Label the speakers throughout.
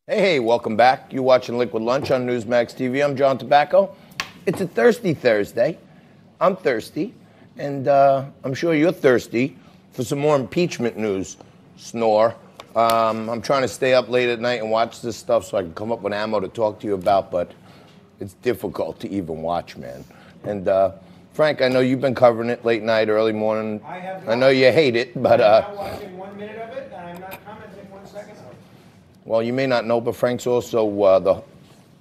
Speaker 1: Hey, welcome back. You're watching Liquid Lunch on Newsmax TV. I'm John Tobacco. It's a thirsty Thursday. I'm thirsty, and I'm sure you're thirsty for some more impeachment news, Snore. I'm trying to stay up late at night and watch this stuff so I can come up with ammo to talk to you about, but it's difficult to even watch, man. And Frank, I know you've been covering it late night, early morning.
Speaker 2: I have not.
Speaker 1: I know you hate it, but
Speaker 2: I'm not watching 1 minute of it, and I'm not commenting 1 second of it.
Speaker 1: well, you may not know, but Frank's also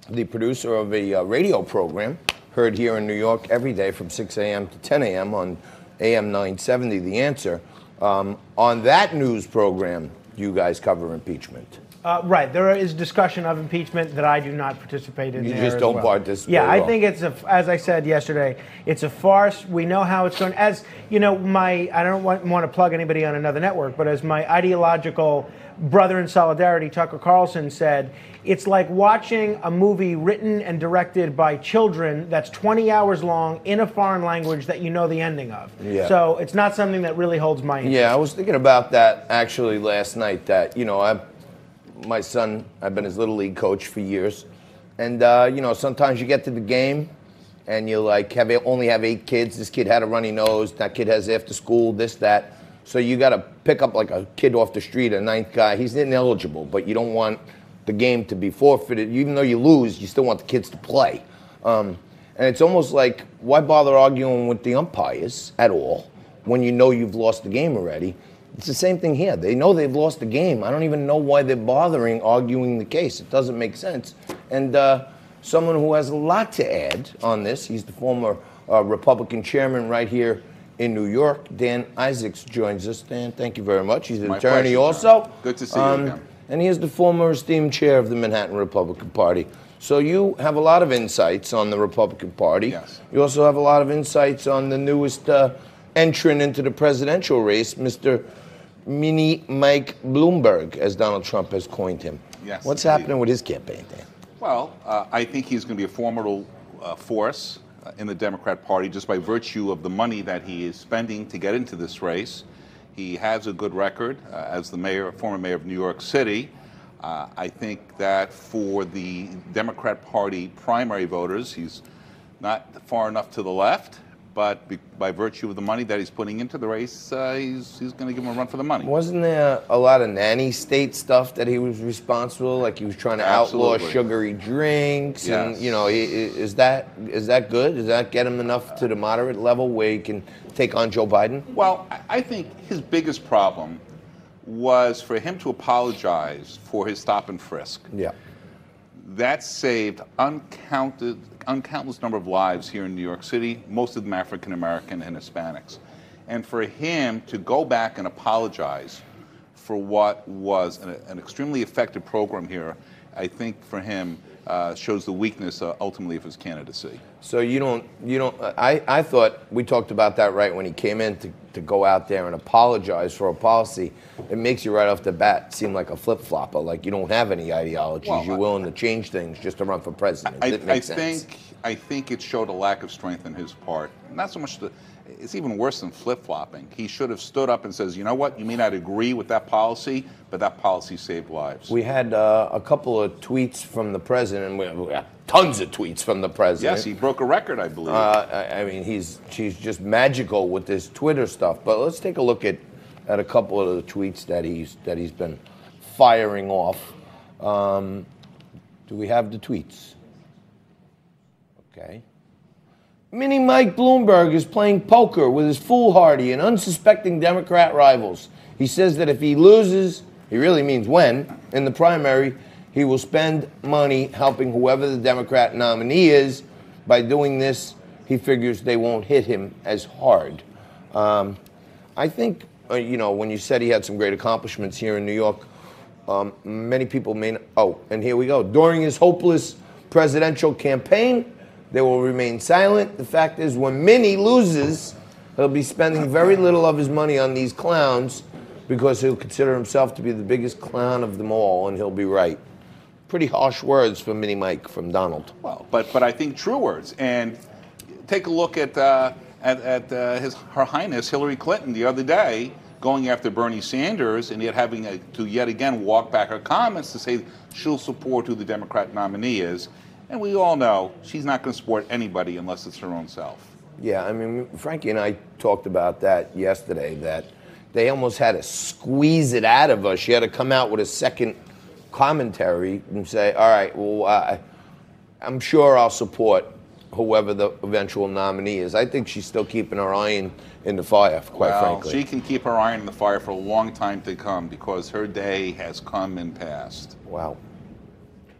Speaker 1: the producer of a radio program heard here in New York every day from 6 a.m. to 10 a.m. on AM 970, The Answer. On that news program, you guys cover impeachment.
Speaker 2: Right. There is discussion of impeachment that I do not participate in.
Speaker 1: You
Speaker 2: there
Speaker 1: just
Speaker 2: as
Speaker 1: don't
Speaker 2: well.
Speaker 1: participate.
Speaker 2: Yeah, I
Speaker 1: well.
Speaker 2: think it's as I said yesterday, it's a farce. We know how it's going. As you know, I don't want to plug anybody on another network, but as my ideological brother in solidarity, Tucker Carlson, said, it's like watching a movie written and directed by children that's 20 hours long in a foreign language that you know the ending of.
Speaker 1: Yeah.
Speaker 2: So it's not something that really holds my interest.
Speaker 1: Yeah, I was thinking about that actually last night. That my son, I've been his little league coach for years, and sometimes you get to the game, and you only have 8 kids. This kid had a runny nose. That kid has after school. This, that. So you got to pick up like a kid off the street, a 9th guy. He's ineligible, but you don't want the game to be forfeited. Even though you lose, you still want the kids to play. And it's almost like, why bother arguing with the umpires at all when you know you've lost the game already? It's the same thing here. They know they've lost the game. I don't even know why they're bothering arguing the case. It doesn't make sense. And someone who has a lot to add on this, he's the former Republican chairman right here in New York. Dan Isaacs joins us. Dan, thank you very much. He's an attorney
Speaker 3: pleasure,
Speaker 1: also.
Speaker 3: Good to see you again.
Speaker 1: And he is the former esteemed chair of the Manhattan Republican Party. So you have a lot of insights on the Republican Party.
Speaker 3: Yes.
Speaker 1: You also have a lot of insights on the newest entrant into the presidential race, Mr. Mini Mike Bloomberg, as Donald Trump has coined him.
Speaker 3: Yes,
Speaker 1: What's
Speaker 3: indeed.
Speaker 1: happening with his campaign, Dan?
Speaker 3: Well, I think he's going to be a formidable force in the Democrat Party just by virtue of the money that he is spending to get into this race. He has a good record as the former mayor of New York City. I think that for the Democrat Party primary voters, he's not far enough to the left, but by virtue of the money that he's putting into the race, he's going to give him a run for the money.
Speaker 1: Wasn't there a lot of nanny state stuff that he was responsible? Like he was trying to outlaw
Speaker 3: Absolutely.
Speaker 1: sugary drinks,
Speaker 3: Yes.
Speaker 1: and is that good? Does that get him enough to the moderate level where he can take on Joe Biden?
Speaker 3: Well, I think his biggest problem was for him to apologize for his stop and frisk.
Speaker 1: Yeah.
Speaker 3: That saved uncountless number of lives here in New York City, most of them African American and Hispanics. And for him to go back and apologize for what was an extremely effective program here, I think for him shows the weakness ultimately of his candidacy.
Speaker 1: So I thought we talked about that right when he came in to go out there and apologize for a policy. It makes you right off the bat seem like a flip-flopper, like you don't have any ideologies.
Speaker 3: Well,
Speaker 1: You're willing to change things just to run for president. It makes sense.
Speaker 3: I think it showed a lack of strength on his part. Not so much it's even worse than flip-flopping. He should have stood up and says, you know what, you may not agree with that policy, but that policy saved lives.
Speaker 1: We had a couple of tweets from the president. We got tons of tweets from the president.
Speaker 3: Yes, he broke a record, I believe.
Speaker 1: I mean, she's just magical with this Twitter stuff. But let's take a look at a couple of the tweets that he's been firing off. Do we have the tweets? Okay. Mini Mike Bloomberg is playing poker with his foolhardy and unsuspecting Democrat rivals. He says that if he loses, he really means when, in the primary, he will spend money helping whoever the Democrat nominee is. By doing this, he figures they won't hit him as hard. I think, when you said he had some great accomplishments here in New York, many people may not. Oh, and here we go. During his hopeless presidential campaign, they will remain silent. The fact is, when Mini loses, he'll be spending very little of his money on these clowns because he'll consider himself to be the biggest clown of them all, and he'll be right. Pretty harsh words for Mini Mike from Donald.
Speaker 3: Well, but I think true words. And take a look at Her Highness Hillary Clinton the other day going after Bernie Sanders and yet having to yet again walk back her comments to say she'll support who the Democrat nominee is. And we all know she's not going to support anybody unless it's her own self.
Speaker 1: Yeah, I mean, Frankie and I talked about that yesterday, that they almost had to squeeze it out of her. She had to come out with a second commentary and say, all right, well, I'm sure I'll support whoever the eventual nominee is. I think she's still keeping her iron in the fire, quite frankly.
Speaker 3: She can keep her iron in the fire for a long time to come because her day has come and passed.
Speaker 1: Wow.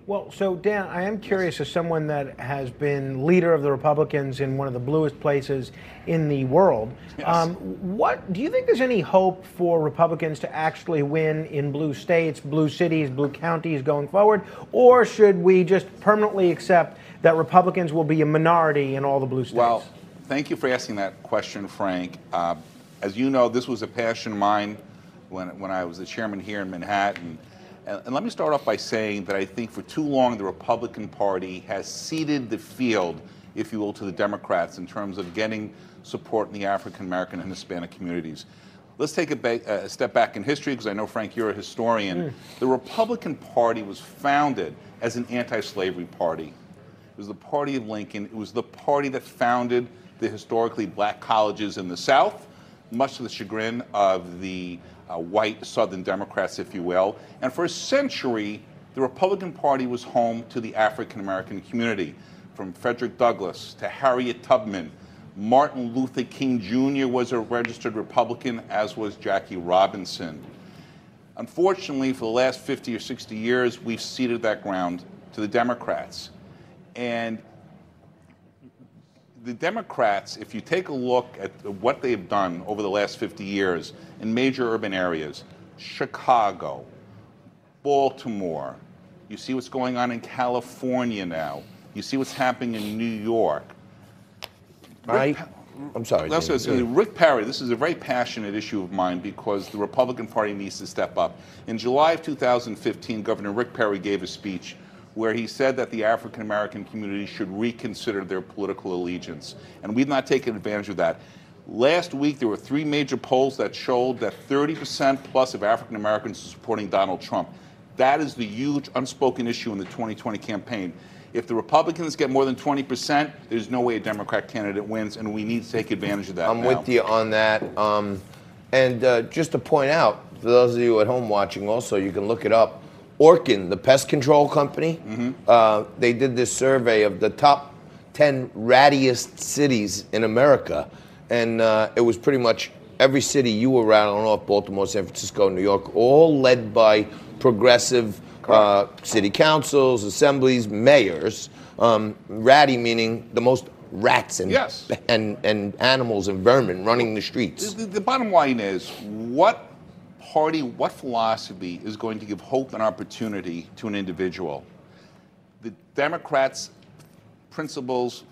Speaker 2: Well, so Dan, I am curious, as someone that has been leader of the Republicans in one of the bluest places in the world,
Speaker 3: Yes.
Speaker 2: what do you think there's any hope for Republicans to actually win in blue states, blue cities, blue counties going forward, or should we just permanently accept that Republicans will be a minority in all the blue states?
Speaker 3: Well, thank you for asking that question, Frank. As you know, this was a passion of mine when I was the chairman here in Manhattan. And let me start off by saying that I think for too long the Republican Party has ceded the field, if you will, to the Democrats in terms of getting support in the African American and Hispanic communities. Let's take a step back in history, because I know, Frank, you're a historian. The Republican Party was founded as an anti-slavery party. It was the party of Lincoln. It was the party that founded the historically black colleges in the South, much to the chagrin of the white Southern Democrats, if you will. And for a century, the Republican Party was home to the African American community, from Frederick Douglass to Harriet Tubman. Martin Luther King Jr. was a registered Republican, as was Jackie Robinson. Unfortunately, for the last 50 or 60 years, we've ceded that ground to the Democrats. And the Democrats, if you take a look at what they've done over the last 50 years in major urban areas, Chicago, Baltimore, you see what's going on in California now, you see what's happening in New York.
Speaker 1: I'm sorry.
Speaker 3: Rick Perry, this is a very passionate issue of mine because the Republican Party needs to step up. In July of 2015, Governor Rick Perry gave a speech where he said that the African American community should reconsider their political allegiance. And we've not taken advantage of that. Last week, there were 3 major polls that showed that 30% plus of African Americans are supporting Donald Trump. That is the huge unspoken issue in the 2020 campaign. If the Republicans get more than 20%, there's no way a Democrat candidate wins, and we need to take advantage of that.
Speaker 1: I'm with you on that. And just to point out, for those of you at home watching also, you can look it up. Orkin, the pest control company, they did this survey of the top 10 rattiest cities in America. And it was pretty much every city you were rattling off, Baltimore, San Francisco, New York, all led by progressive city councils, assemblies, mayors. Ratty meaning the most rats and,
Speaker 3: yes,
Speaker 1: and animals and vermin running the streets.
Speaker 3: The bottom line is, what party, what philosophy is going to give hope and opportunity to an individual? The Democrats' principles,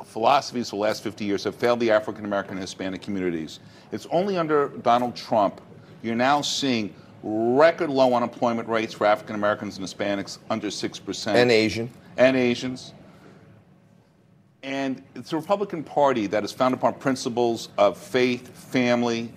Speaker 3: philosophies for the last 50 years have failed the African American and Hispanic communities. It's only under Donald Trump you're now seeing record low unemployment rates for African Americans and Hispanics, under 6%.
Speaker 1: And Asian.
Speaker 3: And Asians. And it's a Republican Party that is founded upon principles of faith, family,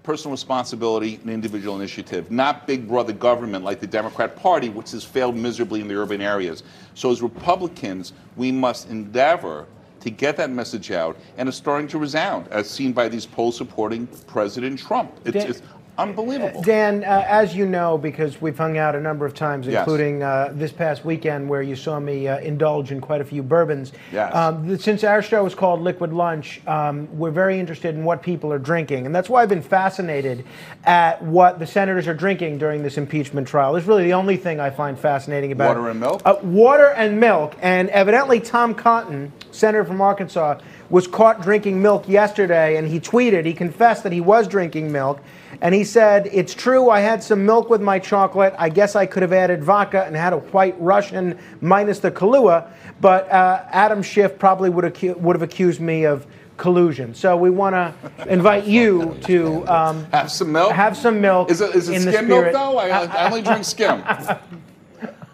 Speaker 3: personal responsibility, and individual initiative, not big brother government like the Democrat Party, which has failed miserably in the urban areas. So as Republicans, we must endeavor to get that message out, and it's starting to resound, as seen by these polls supporting President Trump. It's unbelievable.
Speaker 2: Dan, as you know, because we've hung out a number of times,
Speaker 3: yes,
Speaker 2: including this past weekend where you saw me indulge in quite a few bourbons.
Speaker 3: Yes.
Speaker 2: Since our show is called Liquid Lunch, we're very interested in what people are drinking. And that's why I've been fascinated at what the senators are drinking during this impeachment trial. It's really the only thing I find fascinating about it.
Speaker 3: Water and milk?
Speaker 2: Water and milk. And evidently Tom Cotton, senator from Arkansas, was caught drinking milk yesterday, and he tweeted, he confessed that he was drinking milk, and he said, "It's true, I had some milk with my chocolate. I guess I could have added vodka and had a White Russian minus the Kahlua, but Adam Schiff probably would have accused me of collusion." So we want to invite you to
Speaker 3: have some milk.
Speaker 2: Have some milk.
Speaker 3: Is it
Speaker 2: in the
Speaker 3: skim
Speaker 2: spirit.
Speaker 3: milk though? I only drink skim.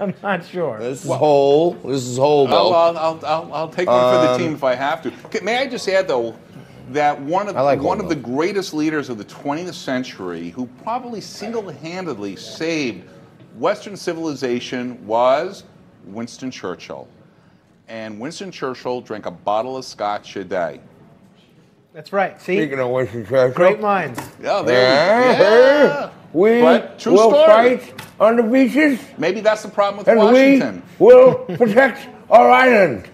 Speaker 2: I'm not sure.
Speaker 1: This is whole. This is whole, though.
Speaker 3: I'll take one for the team if I have to. May I just add, though, that one
Speaker 1: whole
Speaker 3: of the
Speaker 1: milk.
Speaker 3: greatest leaders of the 20th century, who probably single-handedly saved Western civilization, was Winston Churchill. And Winston Churchill drank a bottle of scotch a day.
Speaker 2: That's right. See?
Speaker 1: Speaking of Winston Churchill.
Speaker 2: Great minds.
Speaker 3: Yeah, yeah.
Speaker 1: We
Speaker 3: But true
Speaker 1: will
Speaker 3: story.
Speaker 1: fight on the beaches,
Speaker 3: Maybe that's the problem with
Speaker 1: and
Speaker 3: Washington.
Speaker 1: we will protect our island.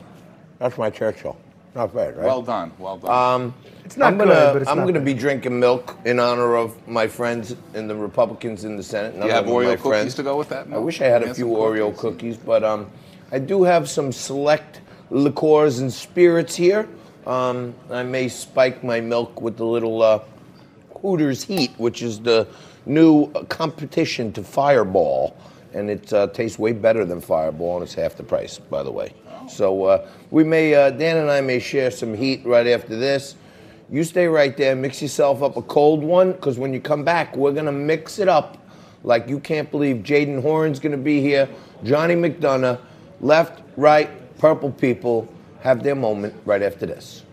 Speaker 1: That's my Churchill. Not bad, right?
Speaker 3: Well done. Well done.
Speaker 2: It's not good, but it's
Speaker 1: I'm
Speaker 2: not
Speaker 1: gonna
Speaker 2: bad.
Speaker 1: be drinking milk in honor of my friends and the Republicans in the Senate.
Speaker 3: Do you have Oreo cookies
Speaker 1: friends.
Speaker 3: to go with that?
Speaker 1: I wish I had a few Oreo cookies, but I do have some select liqueurs and spirits here. I may spike my milk with the little Hooters Heat, which is the new competition to Fireball, and it tastes way better than Fireball, and it's half the price, by the way. So we may, Dan and I may share some heat right after this. You stay right there, mix yourself up a cold one, because when you come back, we're gonna mix it up like you can't believe. Jaden Horan's gonna be here, Johnny McDonough, left, right, purple people have their moment right after this.